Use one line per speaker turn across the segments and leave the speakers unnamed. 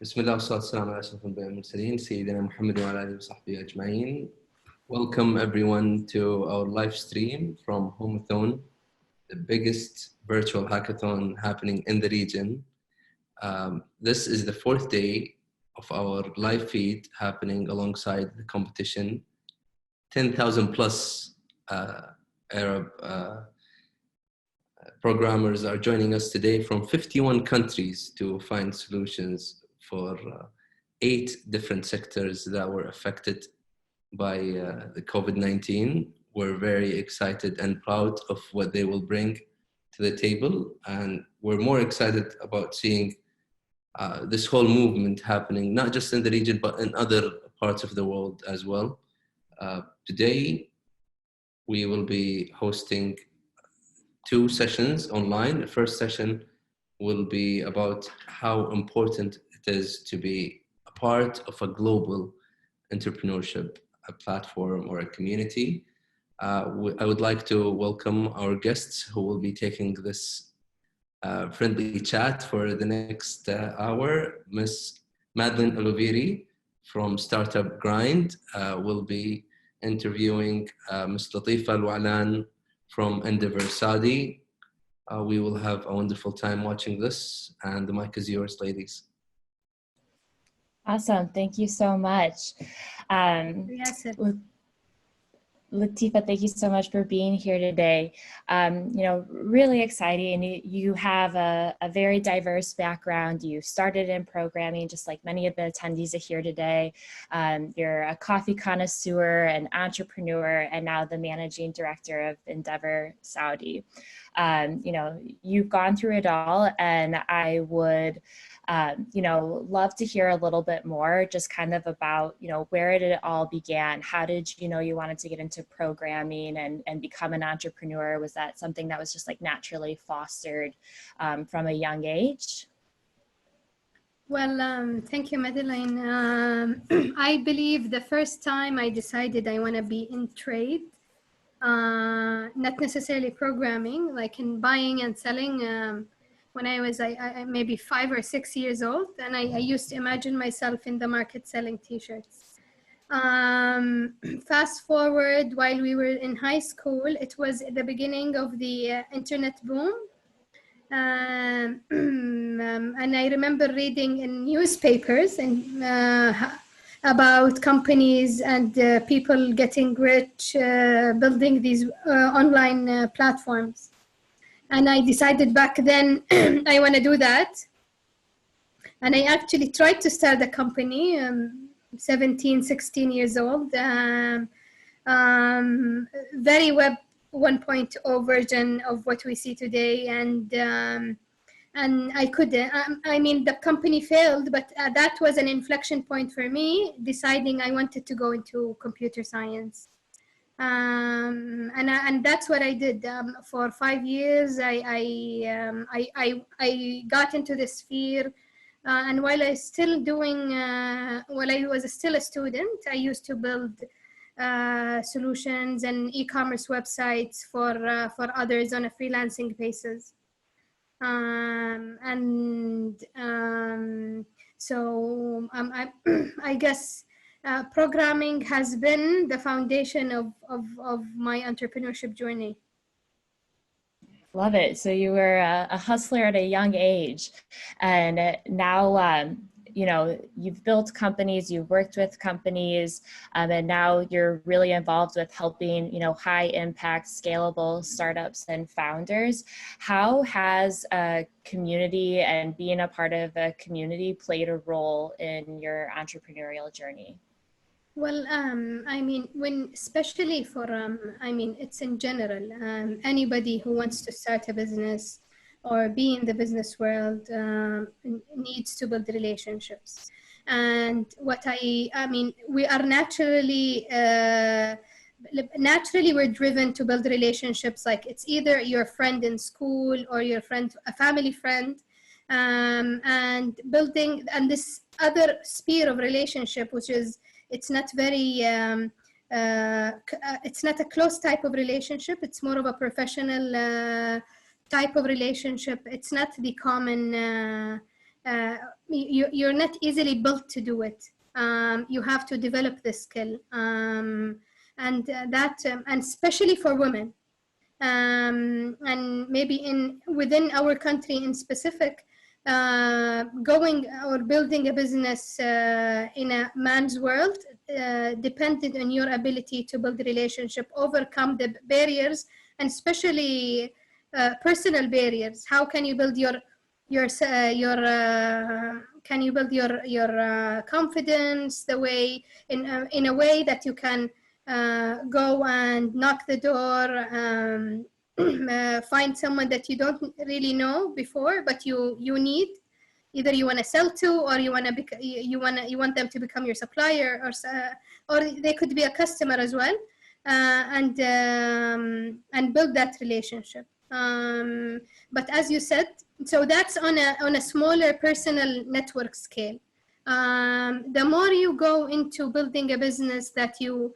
بسم الله والصلاة والسلام على أشرف الأنبياء والمرسلين سيدنا محمد وعلى آله وصحبه أجمعين. Welcome everyone to our live stream from Hoomathon, the biggest virtual hackathon happening in the region. This is the fourth day of our live feed happening alongside the competition. 10,000 plus Arab programmers are joining us today from 51 countries to find solutions for 8 different sectors that were affected by the COVID-19. We're very excited and proud of what they will bring to the table, and we're more excited about seeing this whole movement happening, not just in the region, but in other parts of the world as well. Today, we will be hosting 2 sessions online. The first session will be about how important it is to be a part of a global entrepreneurship, a platform or a community. I would like to welcome our guests who will be taking this friendly chat for the next hour. Ms. Mádlin Oliveri from startup Garaiynd will be interviewing Ms. Lطيفة الوعلان from Índífor, Saudi. We will have a wonderful time watching this, and the mic is yours, ladies.
Awesome, thank you so much.
Yasser.
Lطيفة, thank you so much for being here today. Really exciting. You have a very diverse background. You started in programming, just like many of the attendees are here today. You're a coffee connoisseur, an entrepreneur, and now the managing director of Índífor, Saudi. You've gone through it all, and I would love to hear a little bit more just kind of about, where did it all began? How did you know you wanted to get into programming and become an entrepreneur? Was that something that was just like naturally fostered from a young age?
Well, thank you, Mádlin. I believe the first time I decided I want to be in trade, not necessarily programming, like in buying and selling, when I was maybe 5 or 6 years old, and I used to imagine myself in the market selling t-shirts. Fast forward, while we were in high school, it was the beginning of the internet boom. And I remember reading in newspapers and about companies and people getting rich, building these online platforms. And I decided back then I want to do that. And I actually tried to start a company, 17, 16 years old, very web 1.0 version of what we see today. And I couldn't, the company failed, but that was an inflection point for me, deciding I wanted to go into computer science. And that's what I did. For 5 years, I got into this sphere, and while I was still a student, I used to build solutions and e-commerce websites for others on a freelancing basis. So I guess programming has been the foundation of my entrepreneurship journey.
Love it. So you were a hustler at a young age, and now you've built companies, you've worked with companies, and now you're really involved with helping high impact, scalable startups and founders. How has a community and being a part of a community played a role in your entrepreneurial journey?
Well, especially for, it's in general, anybody who wants to start a business or be in the business world needs to build relationships. And we are naturally we're driven to build relationships. Like it's either your friend in school or your friend, a family friend, and building, and this other sphere of relationship, which is, it's not very, it's not a close type of relationship. It's more of a professional type of relationship. It's not the common you're not easily built to do it. You have to develop the skill, and especially for women, and maybe within our country in specific, going or building a business in a man's world depended on your ability to build a relationship, overcome the barriers, and especially personal barriers. How can you build your confidence in a way that you can go and knock the door, find someone that you don't really know before, but you need, either you want to sell to, or you want them to become your supplier, or they could be a customer as well, and build that relationship. But as you said, so that's on a smaller personal network scale. The more you go into building a business that you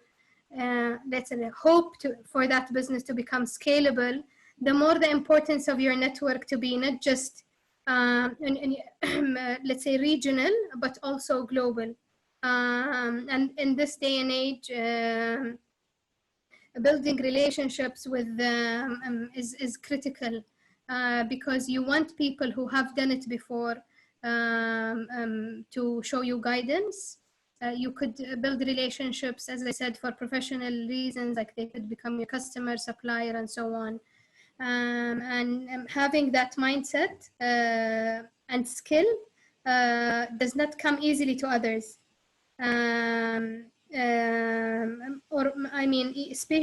let's say hope for that business to become scalable, the more the importance of your network to be not just let's say regional, but also global. And in this day and age, building relationships with is critical, because you want people who have done it before to show you guidance. You could build relationships, as I said, for professional reasons, like they could become your customer, supplier, and so on. And having that mindset and skill does not come easily to others. Or I mean,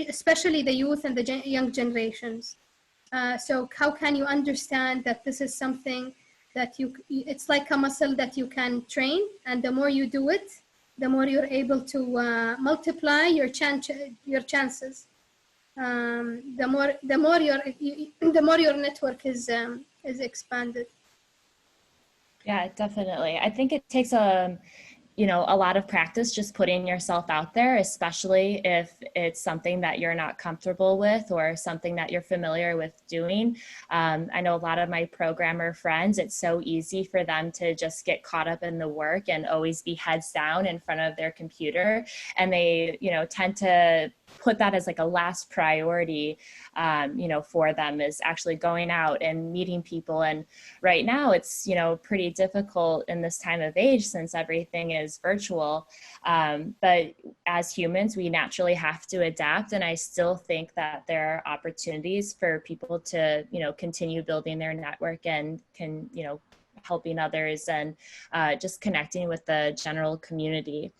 especially the youth and the young generations. So how can you understand that this is something that it's like a muscle that you can train, and the more you do it, the more you're able to multiply your chances. The more your network is expanded.
Yeah, definitely. I think it takes a lot of practice just putting yourself out there, especially if it's something that you're not comfortable with or something that you're familiar with doing. I know a lot of my programmer friends, it's so easy for them to just get caught up in the work and always be heads down in front of their computer. And they, tend to put that as like a last priority, for them, is actually going out and meeting people. And right now it's, pretty difficult in this time of age since everything is virtual. But as humans, we naturally have to adapt. And I still think that there are opportunities for people to, continue building their network and helping others and just connecting with the general community.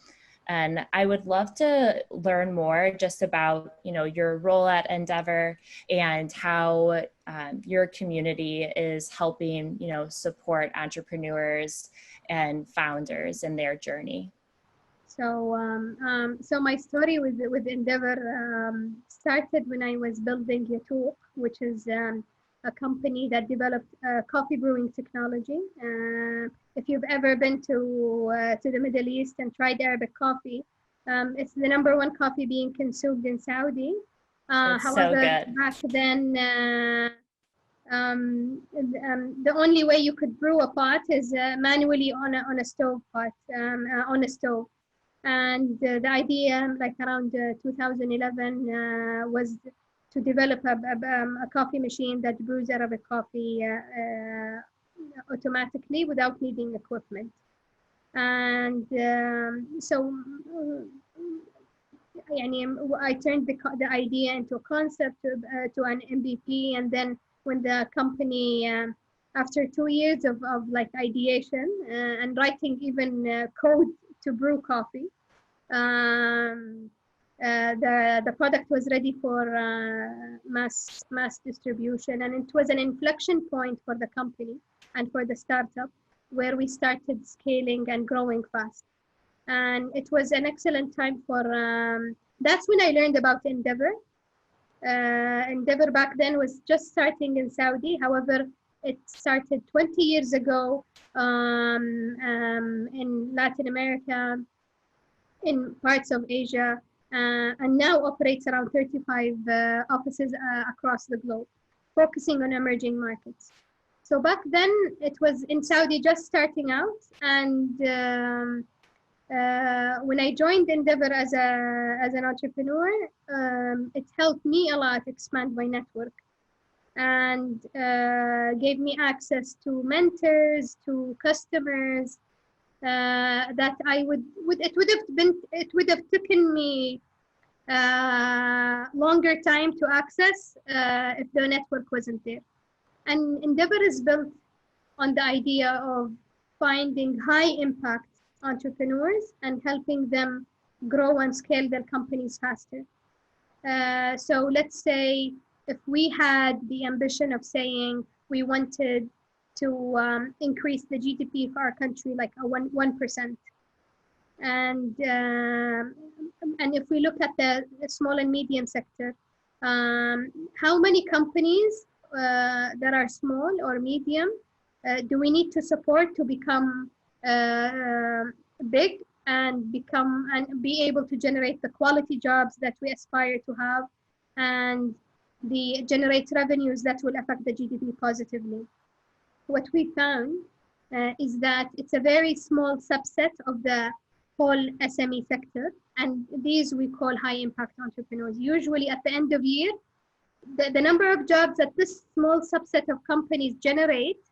And I would love to learn more just about, your role at Índivor and how your community is helping, support entrepreneurs and founders in their journey.
So my story with Índivor started when I was building Yatouk, which is a company that developed coffee brewing technology. If you've ever been to the Middle East and tried Arabic coffee, it's the #1 coffee being consumed in Saudi. However, so back then, the only way you could brew a pot is manually on a stove pot, on a stove. And the idea, like around 2011, was to develop a coffee machine that brews Arabic coffee automatically without needing equipment. And so I turned the idea into a concept to an MVP. And then when the company, after 2 years of like ideation and writing even code to brew coffee, the product was ready for mass distribution. And it was an inflection point for the company and for the startup, where we started scaling and growing fast. And it was an excellent time for, that's when I learned about Índivor. Índivor back then was just starting in Saudi. However, it started 20 years ago in Latin America, in parts of Asia, and now operates around 35 offices across the globe, focusing on emerging markets. So back then it was in Saudi just starting out, and when I joined Indivor as an entrepreneur, it helped me a lot expand my network, and gave me access to mentors, to customers that it would have taken me longer time to access if the network wasn't there. And Indivor is built on the idea of finding high impact entrepreneurs and helping them grow and scale their companies faster. So let's say if we had the ambition of saying we wanted to increase the GDP for our country like a 1%. And if we look at the small and medium sector, how many companies that are small or medium do we need to support to become big and be able to generate the quality jobs that we aspire to have, and generate revenues that will affect the GDP positively? What we found is that it's a very small subset of the whole SME sector, and these we call high impact entrepreneurs. Usually at the end of year, the number of jobs that this small subset of companies generate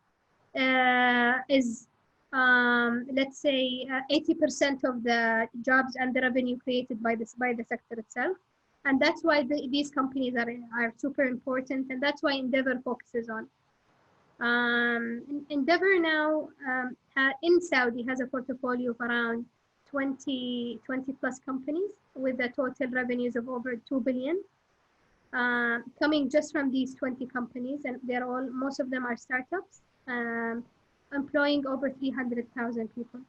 is let's say 80% of the jobs and the revenue created by the sector itself. And that's why these companies are super important, and that's why Indivor focuses on. Indivor now in Saudi has a portfolio of around 20 plus companies with a total revenues of over 2 billion, coming just from these 20 companies, and most of them are startups, employing over 300,000 people.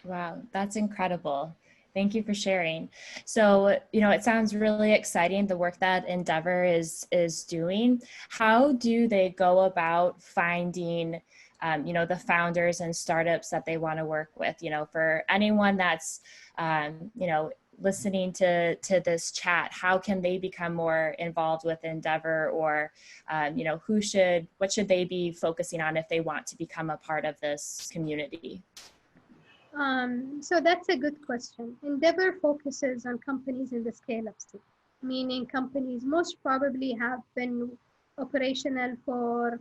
Wow, that's incredible. Thank you for sharing. So, it sounds really exciting, the work that Indivor is doing. How do they go about finding, the founders and startups that they want to work with? For anyone that's, listening to this chat, how can they become more involved with Indivor, or, what should they be focusing on if they want to become a part of this community?
So that's a good question. Indivor focuses on companies in the scale-up stage, meaning companies most probably have been operational for,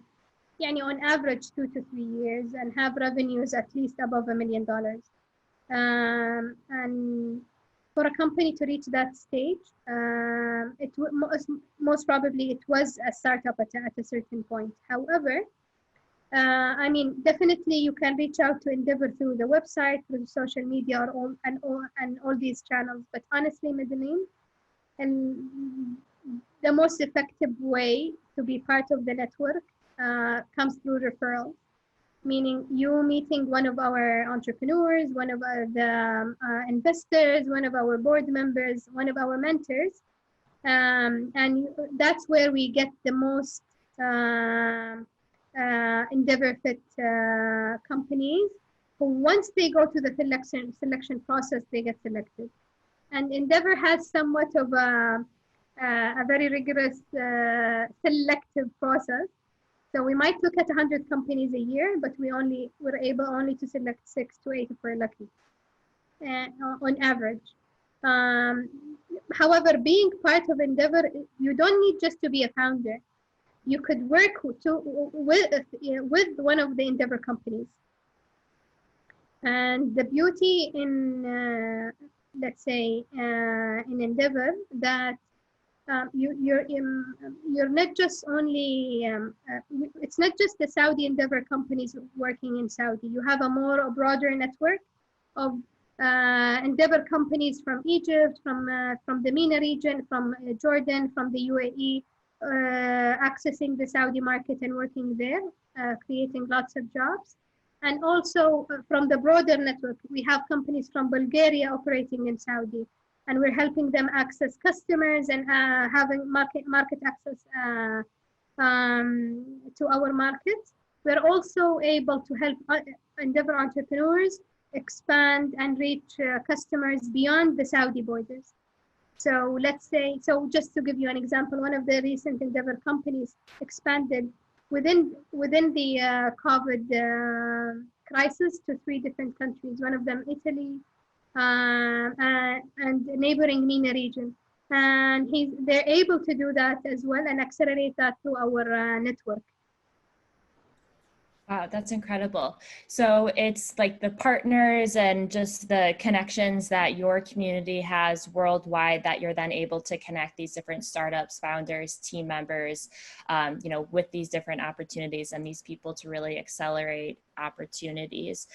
on average 2 to 3 years, and have revenues at least above $1 million. And for a company to reach that stage, most probably it was a startup at a certain point. However, definitely you can reach out to Indivor through the website, through social media, and all these channels. But honestly, Madaleen, and the most effective way to be part of the network comes through referral, meaning you meeting one of our entrepreneurs, one of the investors, one of our board members, one of our mentors, and that's where we get the most Indivor fit companies who, once they go to the selection process, they get selected. And Indivor has somewhat of a very rigorous selective process. So we might look at 100 companies a year, but we're able only to select 6 to 8 if we're lucky, on average. However, being part of Indivor, you don't need just to be a founder. You could work with one of the Indivor companies. And the beauty in, let's say, in Indivor, that you're not just only, it's not just the Saudi Indivor companies working in Saudi. You have a broader network of Indivor companies from Egypt, from the MENA region, from Jordan, from the UAE, accessing the Saudi market and working there, creating lots of jobs. And also from the broader network, we have companies from Bulgaria operating in Saudi, and we're helping them access customers and having market access to our markets. We're also able to help Indivor entrepreneurs expand and reach customers beyond the Saudi borders. So let's say, just to give you an example, one of the recent Indivor companies expanded within the COVID crisis to 3 different countries. One of them Italy, and neighboring MENA region. And they're able to do that as well and accelerate that through our network.
Wow, that's incredible. So it's like the partners and just the connections that your community has worldwide that you're then able to connect these different startups, founders, team members, you know, with these different opportunities and these people to really accelerate opportunities.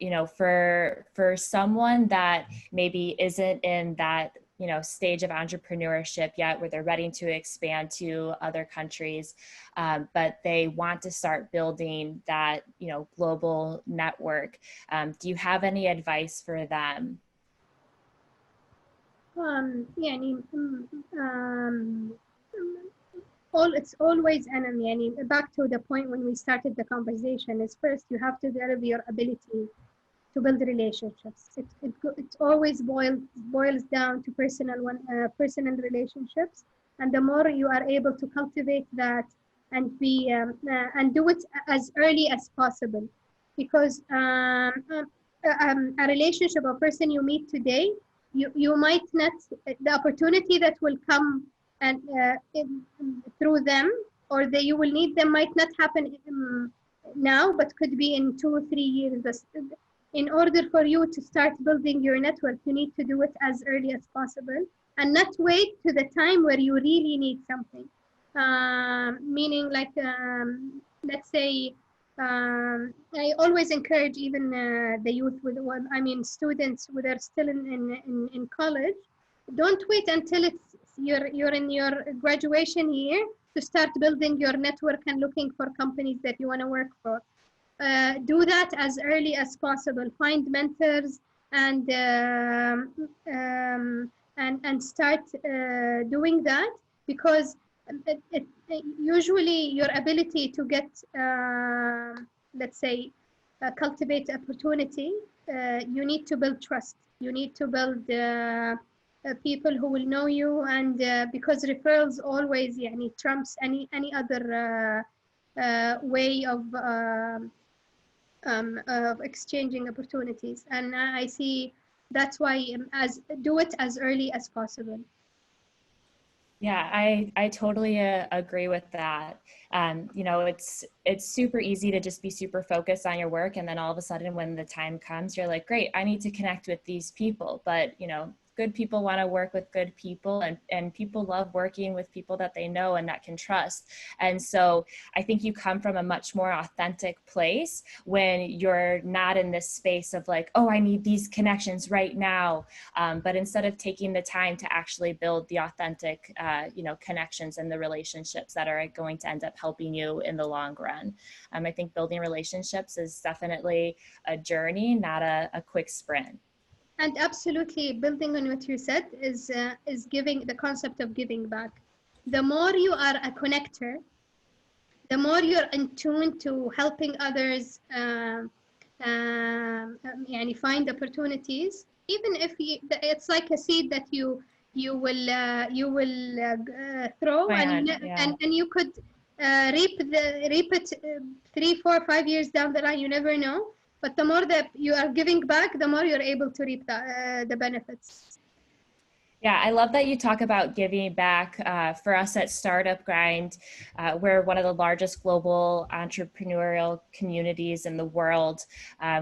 You know, for someone that maybe isn't in that, you know, stage of entrepreneurship yet where they're ready to expand to other countries, but they want to start building that, you know, global network. Do you have any advice for them?
It's always back to the point when we started the conversation is first you have to develop your ability to build relationships. It always boils down to personal relationships, and the more you are able to cultivate that and and do it as early as possible, because a relationship, a person you meet today, you might not, the opportunity that will come and through them or that you will need them might not happen now, but could be in 2 or 3 years. In order for you to start building your network, you need to do it as early as possible and not wait to the time where you really need something. Meaning like, let's say, I always encourage even the youth students who are still in college, don't wait until you're in your graduation year to start building your network and looking for companies that you want to work for. Do that as early as possible. Find mentors and start doing that, because usually your ability to get, let's say, cultivate opportunity, you need to build trust. You need to build people who will know you, and because referrals always trumps any other way of exchanging opportunities. And I see that's why do it as early as possible.
Yeah, I totally agree with that. You know, it's super easy to just be super focused on your work, and then all of a sudden when the time comes, you're like, great, I need to connect with these people. But, you know, good people want to work with good people, and people love working with people that they know and that can trust. And so I think you come from a much more authentic place when you're not in this space of like, oh, I need these connections right now. But instead of taking the time to actually build the authentic, you know, connections and the relationships that are going to end up helping you in the long run. I think building relationships is definitely a journey, not a quick sprint.
And absolutely, building on what you said is giving, the concept of giving back. The more you are a connector, the more you're in tune to helping others find opportunities. Even if it's like a seed that you will throw, and you could reap it 3, 4, 5 years down the line. You never know. But the more that you are giving back, the more you're able to reap the benefits.
Yeah, I love that you talk about giving back. For us at Startup Grind, we're one of the largest global entrepreneurial communities in the world.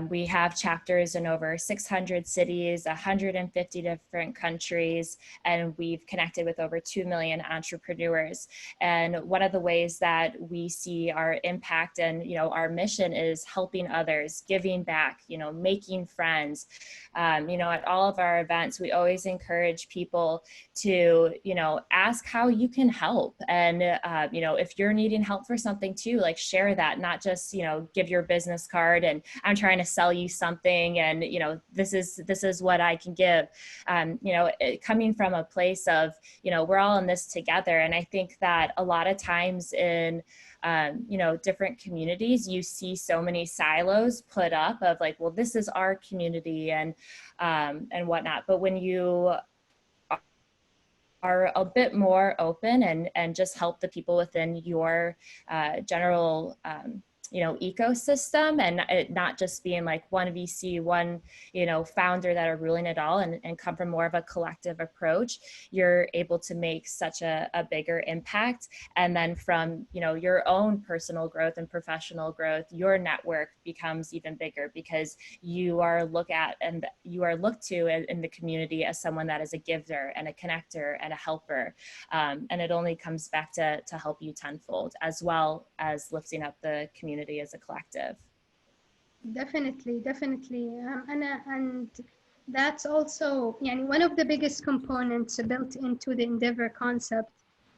We have chapters in over 600 cities, 150 different countries, and we've connected with over 2 million entrepreneurs. And one of the ways that we see our impact and, you know, our mission is helping others, giving back, you know, making friends. You know, at all of our events, we always encourage people to, you know, ask how you can help. And, you know, if you're needing help for something too, like share that, not just, you know, give your business card and I'm trying to sell you something and, you know, this is what I can give. You know, coming from a place of, you know, we're all in this together. And I think that a lot of times in, you know, different communities, you see so many silos put up of like, well, this is our community and whatnot. But when you are a bit more open and just help the people within your general ecosystem, and it not just being like one VC, one founder that are ruling it all, and come from more of a collective approach, you're able to make such a bigger impact. And then from your own personal growth and professional growth, your network becomes even bigger, because you are looked to in the community as someone that is a giver and a connector and a helper, and it only comes back to help you tenfold, as well as lifting up the community as a collective.
Definitely. And that's also one of the biggest components built into the Indivor concept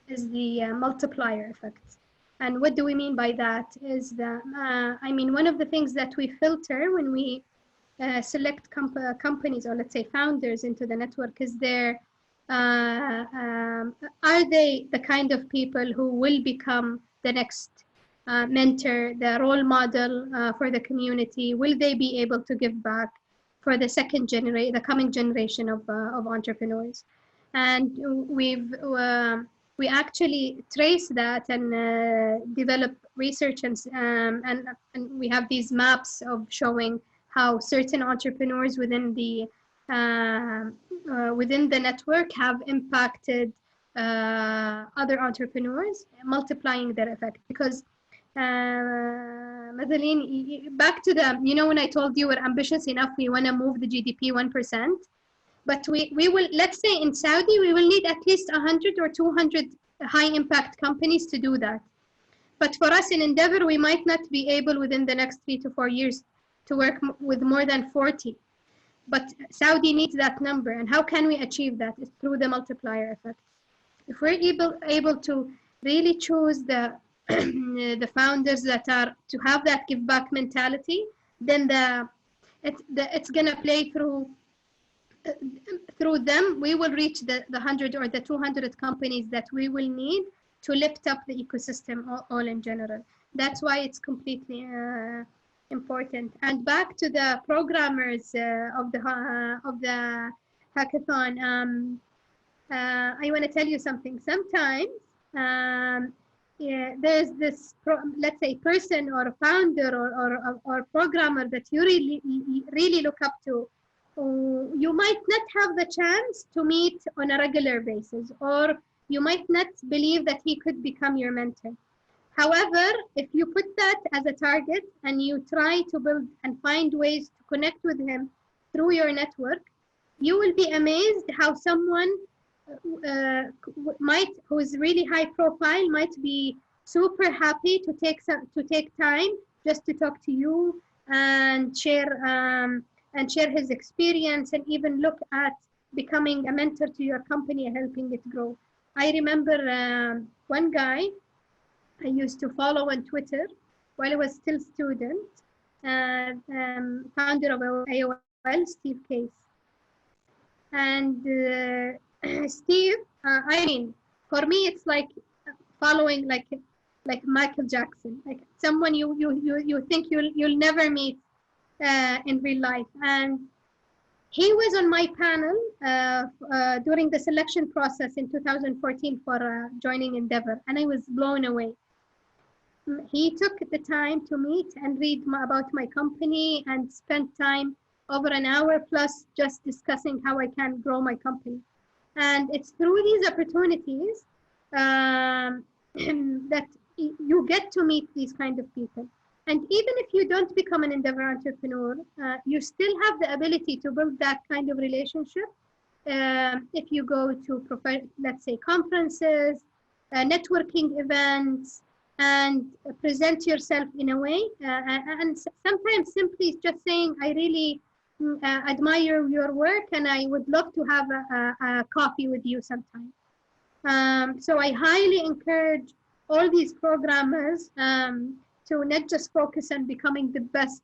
is the multiplier effect. And what do we mean by that is that, one of the things that we filter when we select companies, or let's say founders into the network, is are they the kind of people who will become the next mentor, the role model for the community? Will they be able to give back for the coming generation of entrepreneurs? And we actually trace that and develop research, and we have these maps of showing how certain entrepreneurs within the network have impacted other entrepreneurs, multiplying their effect. Because Madaline, back to the, when I told you we're ambitious enough, we want to move the GDP 1%, but we will, let's say in Saudi, we will need at least 100 or 200 high impact companies to do that. But for us in Indivor, we might not be able within the next 3 to 4 years to work with more than 40. But Saudi needs that number. And how can we achieve that? It's through the multiplier effect. If we're able to really choose the the founders that are to have that give back mentality, then it's gonna play through them. We will reach the 100 or the 200 companies that we will need to lift up the ecosystem all in general. That's why it's completely important. And back to the programmers of the hackathon, I want to tell you something. Sometimes there's this, let's say, person or a founder or programmer that you really look up to, who you might not have the chance to meet on a regular basis, or you might not believe that he could become your mentor. However, if you put that as a target and you try to build and find ways to connect with him through your network, you will be amazed how someone who is really high profile might be super happy to take time just to talk to you and share his experience, and even look at becoming a mentor to your company and helping it grow. I remember one guy I used to follow on Twitter while I was still student, founder of AOL, Steve Case. And Steve, for me, it's like following like Michael Jackson, like someone you think you'll never meet in real life. And he was on my panel during the selection process in 2014 for joining Indivor, and I was blown away. He took the time to meet and read about my company and spent time over an hour plus just discussing how I can grow my company. And it's through these opportunities that you get to meet these kind of people. And even if you don't become an Indivor entrepreneur, you still have the ability to build that kind of relationship. If you go to, let's say, conferences, networking events, and present yourself in a way. And sometimes simply just saying, I really admire your work and I would love to have a coffee with you sometime. So I highly encourage all these programmers to not just focus on becoming the best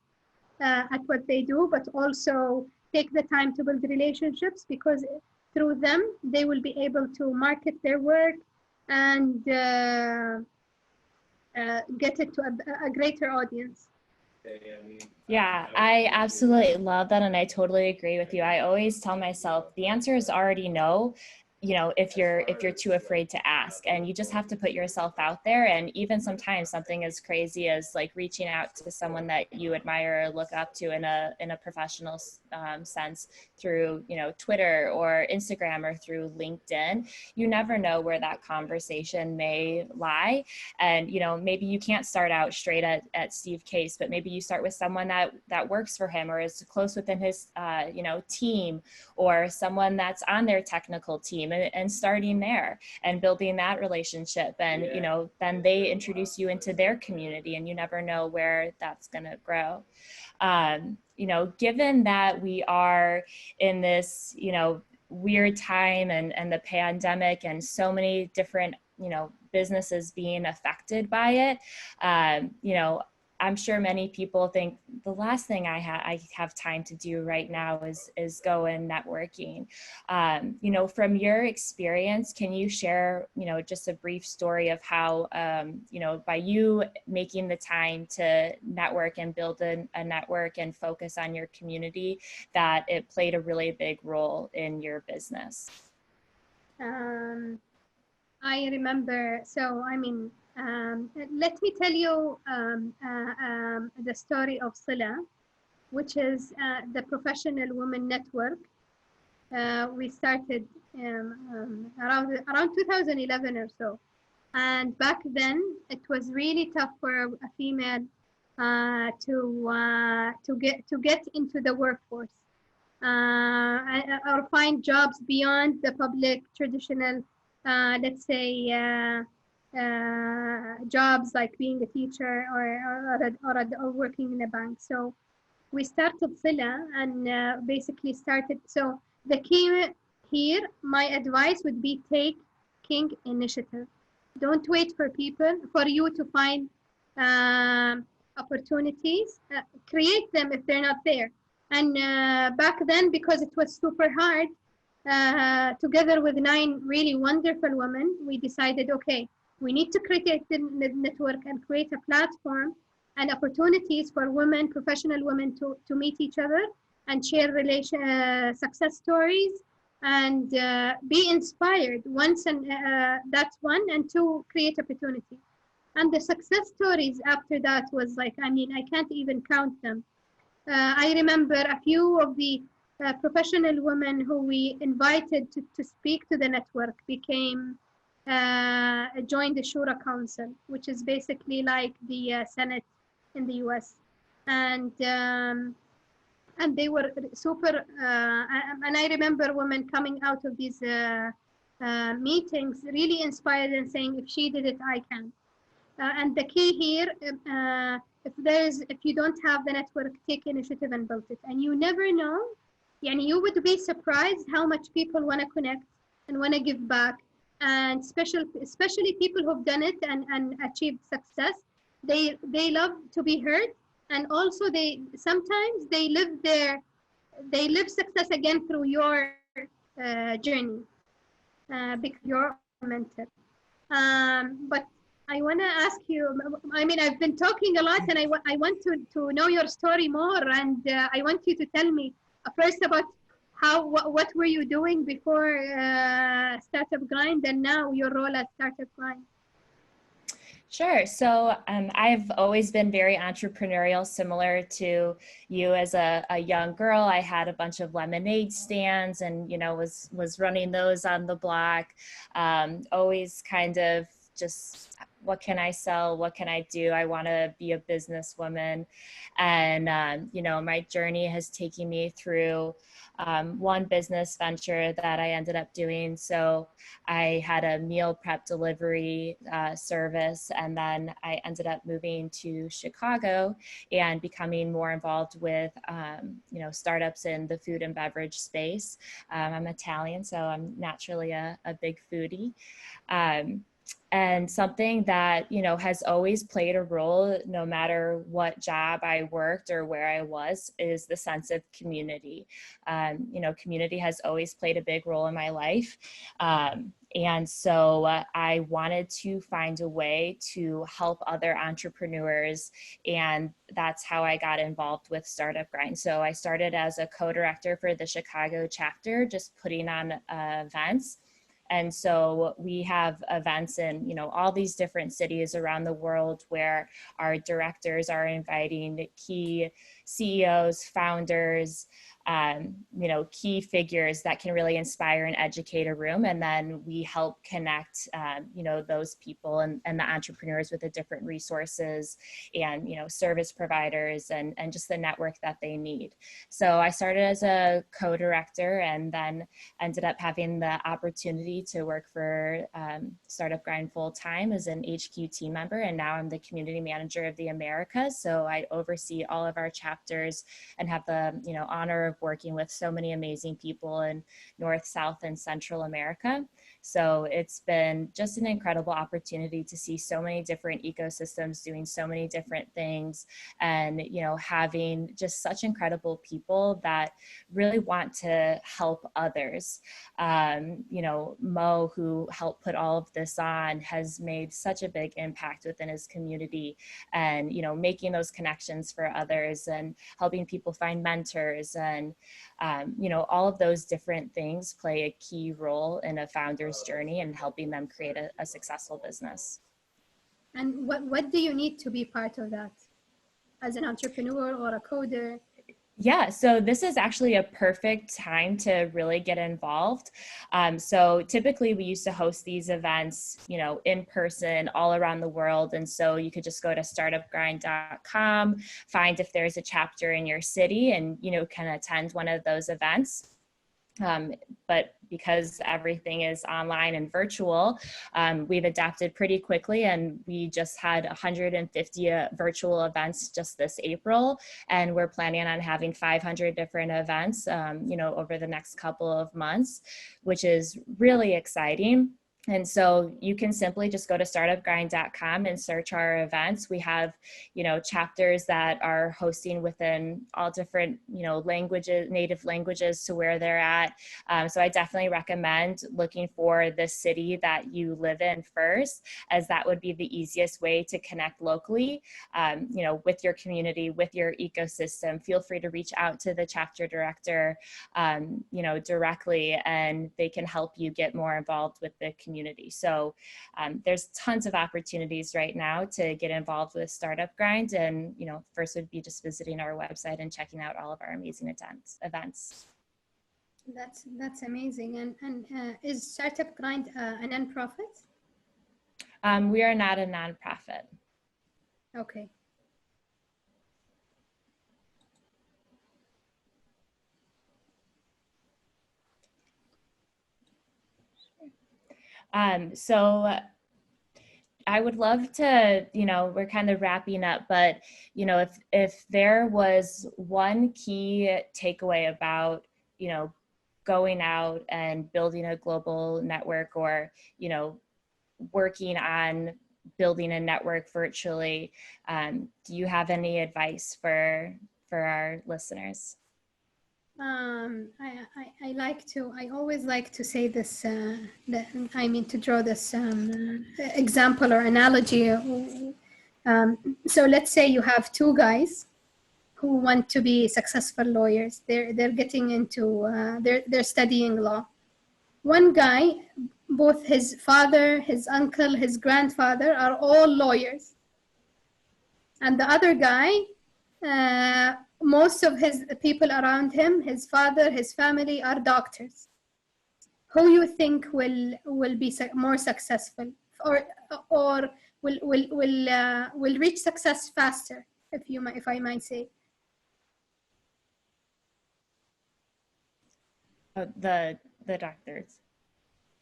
at what they do, but also take the time to build relationships, because through them, they will be able to market their work and get it to a greater audience.
Yeah, I absolutely love that. And I totally agree with you. I always tell myself the answer is already no. you know, if you're too afraid to ask, and you just have to put yourself out there. And even sometimes something as crazy as like reaching out to someone that you admire or look up to in a professional sense through, you know, Twitter or Instagram or through LinkedIn, you never know where that conversation may lie. And, you know, maybe you can't start out straight at Steve Case, but maybe you start with someone that works for him or is close within his, you know, team, or someone that's on their technical team, and starting there and building that relationship. And, you know, then they introduce you into their community, and you never know where that's going to grow. You know, given that we are in this, you know, weird time and the pandemic and so many different, you know, businesses being affected by it, you know, I'm sure many people think the last thing I have time to do right now is go in networking. You know, from your experience, can you share, you know, just a brief story of how, you know, by you making the time to network and build a network and focus on your community, that it played a really big role in your business?
I remember, so I mean, let me tell you the story of Sila, which is the Professional Women Network. We started around 2011 or so. And back then, it was really tough for a female to get into the workforce or find jobs beyond the public traditional, let's say, jobs like being a teacher or working in a bank. So we started Sila and basically started. So the key here, my advice would be taking initiative. Don't wait for you to find opportunities. Create them if they're not there. And back then, because it was super hard, together with 9 really wonderful women, we decided, okay, we need to create the network and create a platform and opportunities for women, professional women, to meet each other and share success stories and be inspired. That's one, and 2, create opportunity. And the success stories after that was like, I mean, I can't even count them. I remember a few of the professional women who we invited to speak to the network joined the Shura Council, which is basically like the Senate in the US. And they were super, and I remember women coming out of these meetings really inspired and saying, if she did it, I can. And the key here, if you don't have the network, take initiative and build it. And you never know, and you would be surprised how much people want to connect and want to give back. And especially people who've done it and achieved success, they love to be heard. And also sometimes they live success again through your journey, because you're a mentor. But I want to ask you, I mean, I've been talking a lot, and I want to know your story more, and I want you to tell me first about what were you doing before Startup Grind, and now your role at Startup Grind.
Sure. So I've always been very entrepreneurial, similar to you. As a young girl, I had a bunch of lemonade stands and, you know, was running those on the block. Always kind of just, what can I sell? What can I do? I want to be a businesswoman. And, you know, my journey has taken me through one business venture that I ended up doing. So I had a meal prep delivery service, and then I ended up moving to Chicago and becoming more involved with, you know, startups in the food and beverage space. I'm Italian, so I'm naturally a big foodie. And something that, you know, has always played a role, no matter what job I worked or where I was, is the sense of community. You know, community has always played a big role in my life. And so I wanted to find a way to help other entrepreneurs. And that's how I got involved with Startup Grind. So I started as a co-director for the Chicago chapter, just putting on events. And so we have events in, you know, all these different cities around the world where our directors are inviting key CEOs, founders, you know, key figures that can really inspire and educate a room. And then we help connect, you know, those people and the entrepreneurs with the different resources and, you know, service providers and just the network that they need. So I started as a co-director and then ended up having the opportunity to work for Startup Grind full-time as an HQ team member. And now I'm the community manager of the Americas. So I oversee all of our chapters and have the, you know, honor of working with so many amazing people in North, South, and Central America. So it's been just an incredible opportunity to see so many different ecosystems doing so many different things and, you know, having just such incredible people that really want to help others. You know, Mo, who helped put all of this on, has made such a big impact within his community and, you know, making those connections for others and helping people find mentors and, you know, all of those different things play a key role in a founder's journey and helping them create a successful business.
And what do you need to be part of that as an entrepreneur or a coder?
Yeah, so this is actually a perfect time to really get involved. So typically we used to host these events, you know, in person all around the world. And so you could just go to startupgrind.com, find if there's a chapter in your city and, you know, can attend one of those events. But because everything is online and virtual, we've adapted pretty quickly, and we just had 150 virtual events just this April, and we're planning on having 500 different events, you know, over the next couple of months, which is really exciting. And so you can simply just go to startupgrind.com and search our events. We have, you know, chapters that are hosting within all different, you know, languages, native languages to where they're at. So I definitely recommend looking for the city that you live in first, as that would be the easiest way to connect locally, you know, with your community, with your ecosystem. Feel free to reach out to the chapter director, you know, directly, and they can help you get more involved with the community. So there's tons of opportunities right now to get involved with Startup Grind. And, you know, first would be just visiting our website and checking out all of our amazing events.
That's amazing. And is Startup Grind a nonprofit?
We are not a nonprofit.
Okay.
So I would love to, you know, we're kind of wrapping up, but, you know, if there was one key takeaway about, you know, going out and building a global network or, you know, working on building a network virtually, do you have any advice for our listeners?
I always like to say this, to draw this example or analogy. So let's say you have two guys who want to be successful lawyers. They're getting into, they're studying law. One guy, both his father, his uncle, his grandfather are all lawyers. And the other guy, most of his people around him, his father, his family, are doctors. Who you think will be more successful, or will reach success faster, if I might say?
The doctors.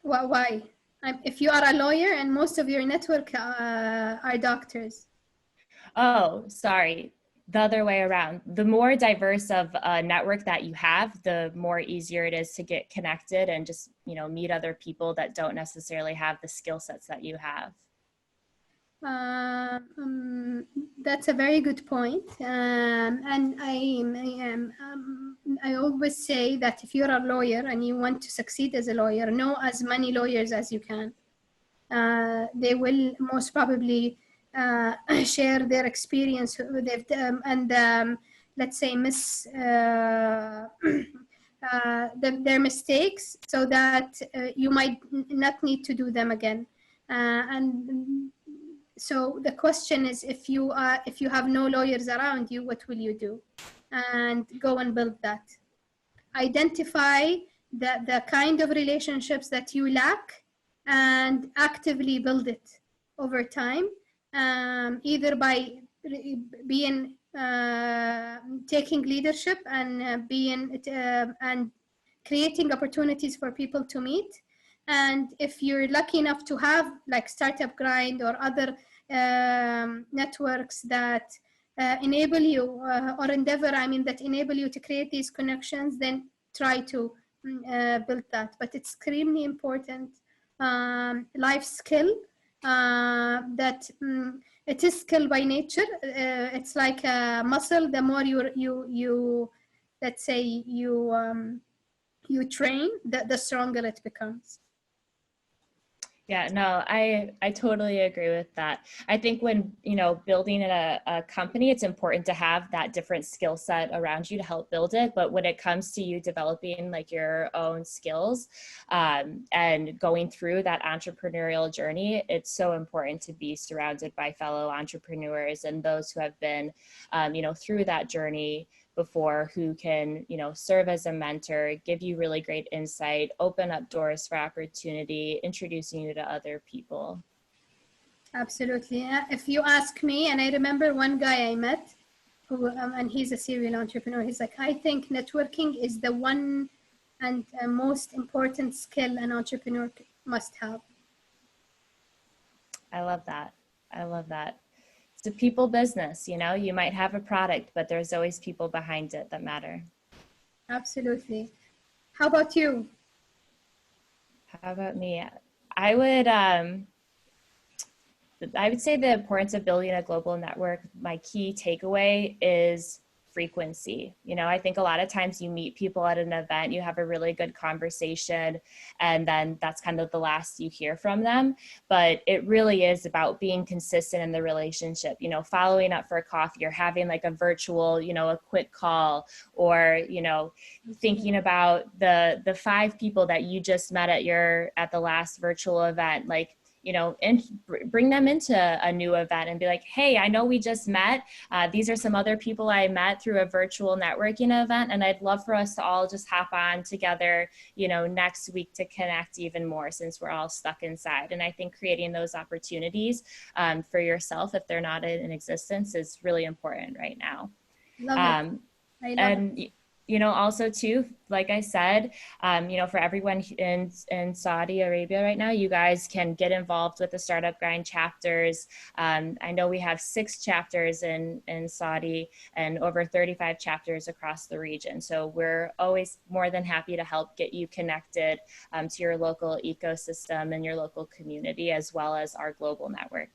Well, why? If you are a lawyer and most of your network are doctors.
Oh, sorry. The other way around. The more diverse of a network that you have, the more easier it is to get connected and just, you know, meet other people that don't necessarily have the skill sets that you have.
That's a very good point. And I always say that if you're a lawyer and you want to succeed as a lawyer, know as many lawyers as you can. They will most probably share their experience with it, and let's say their mistakes so that you might not need to do them again. And so the question is, if you have no lawyers around you, what will you do? And go and build that. Identify the kind of relationships that you lack and actively build it over time, either by being taking leadership and and creating opportunities for people to meet. And if you're lucky enough to have like Startup Grind or other networks that enable you, or Endeavor, that enable you to create these connections, then try to build that. But it's extremely important life skill that it is skill by nature. It's like a muscle. The more you let's say you train, the stronger it becomes.
Yeah, no, I totally agree with that. I think when, building a company, it's important to have that different skill set around you to help build it. But when it comes to you developing like your own skills and going through that entrepreneurial journey, it's so important to be surrounded by fellow entrepreneurs and those who have been, through that journey before, who can, serve as a mentor, give you really great insight, open up doors for opportunity, introducing you to other people.
Absolutely. If you ask me, and I remember one guy I met who, and he's a serial entrepreneur, he's like, I think networking is the one and most important skill an entrepreneur must have.
I love that. I love that. It's a people business, you might have a product, but there's always people behind it that matter.
Absolutely. How about you?
How about me? I would say the importance of building a global network, my key takeaway is frequency. I think a lot of times you meet people at an event, you have a really good conversation, and then that's kind of the last you hear from them. But it really is about being consistent in the relationship, following up for a coffee, or having like a virtual, a quick call, or, thinking about the 5 people that you just met at the last virtual event, like, and bring them into a new event and be like, hey, I know we just met. These are some other people I met through a virtual networking event, and I'd love for us to all just hop on together, next week to connect even more, since we're all stuck inside. And I think creating those opportunities for yourself, if they're not in existence, is really important right now.
Love it. I love it.
Also too, like I said, for everyone in Saudi Arabia right now, you guys can get involved with the Startup Grind chapters. I know we have 6 chapters in Saudi and over 35 chapters across the region. So we're always more than happy to help get you connected to your local ecosystem and your local community, as well as our global network.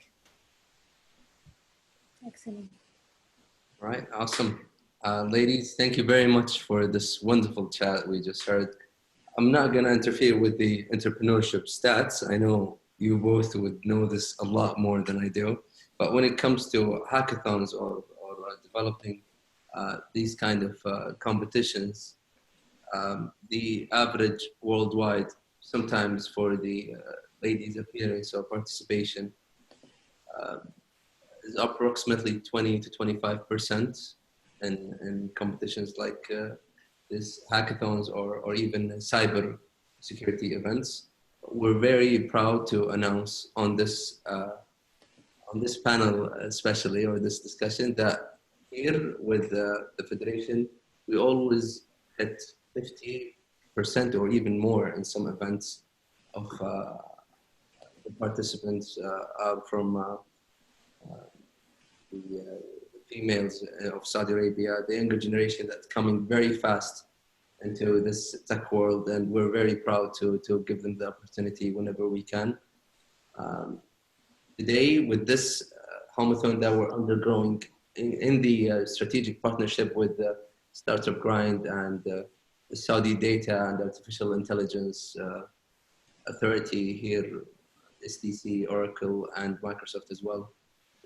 Excellent.
All right, awesome. Ladies, thank you very much for this wonderful chat we just heard. I'm not going to interfere with the entrepreneurship stats. I know you both would know this a lot more than I do. But when it comes to hackathons or developing these kind of competitions, the average worldwide, sometimes for the ladies' appearance or participation, is approximately 20 to 25%. In competitions like this hackathons or even cyber security events. We're very proud to announce on this panel especially, or this discussion, that here with the Federation, we always hit 50% or even more in some events of the participants are from the females of Saudi Arabia, the younger generation that's coming very fast into this tech world, and we're very proud to give them the opportunity whenever we can. Today, with this Hoomathon that we're undergoing in the strategic partnership with the Startup Grind and the Saudi Data and Artificial Intelligence Authority here, STC, Oracle, and Microsoft as well.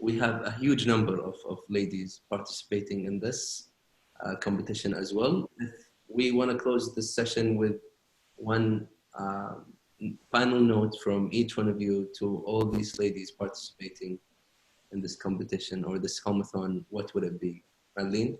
We have a huge number of ladies participating in this competition as well, with we want to close this session with one final note from each one of you to all these ladies participating in this competition or this home-a-thon. What would it be? Mادlين?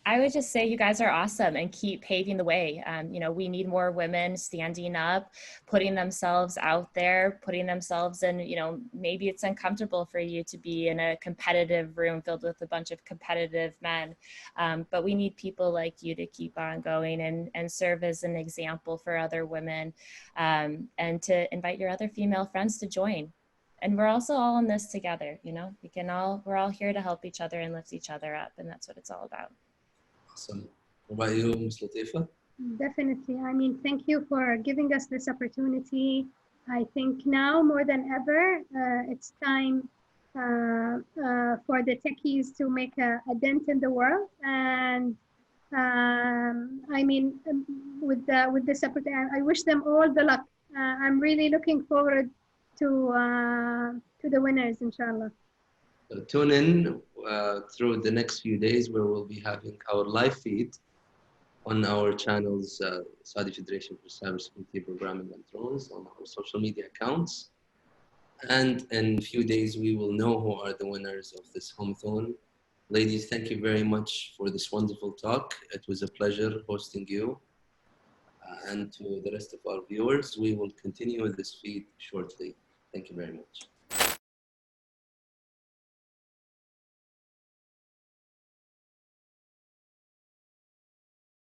I would just say you guys are awesome and keep paving the way. You know, we need more women standing up, putting themselves out there, putting themselves in, you know, maybe it's uncomfortable for you to be in a competitive room filled with a bunch of competitive men. But we need people like you to keep on going and serve as an example for other women, and to invite your other female friends to join. And we're also all in this together, you know, we're all here to help each other and lift each other up. And that's what it's all about.
Awesome. What about you, Ms. Lطيفة?
Definitely. I mean, thank you for giving us this opportunity. I think now more than ever, it's time for the techies to make a dent in the world. And I mean, with this opportunity, I wish them all the luck. I'm really looking forward to the winners, inshallah.
So tune in through the next few days where we'll be having our live feed on our channels, Saudi Federation for Cybersecurity Programming and Drones, on our social media accounts. And in a few days, we will know who are the winners of this home-a-thon. Ladies, thank you very much for this wonderful talk. It was a pleasure hosting you. And to the rest of our viewers, we will continue with this feed shortly. Thank you very much.